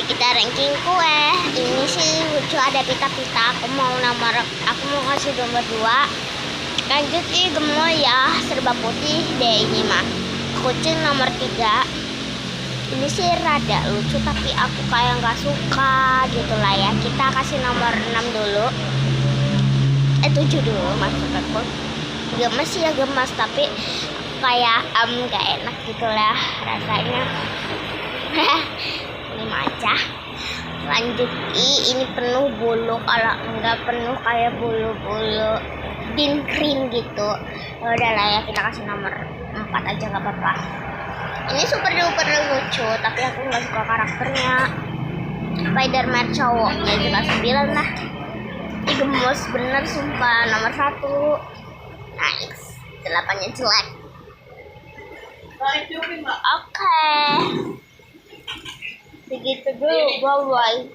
Mari kita ranking kue. Ini sih lucu, ada pita-pita. Aku mau kasih nomor 2. Lanjut gemoy ya, serba putih deh ini mah. Kucing nomor 3. Ini sih rada lucu tapi aku kayak nggak suka gitu lah ya. Kita kasih nomor 6 dulu. 7 dulu maksud aku. Gemes ya gemes tapi kayak nggak enak gitu lah rasanya. 5 aja. Lanjut ini penuh bulu, kalau enggak penuh kayak bulu-bulu bin krim gitu. Udah lah ya, kita kasih nomor 4 aja nggak apa-apa. Ini super duper lucu tapi aku nggak suka karakternya. Spiderman cowoknya juga 9 lah. Ini gemes bener sumpah, nomor 1. Nice. 8-nya jelek. Oke. Begitu dulu, bye-bye.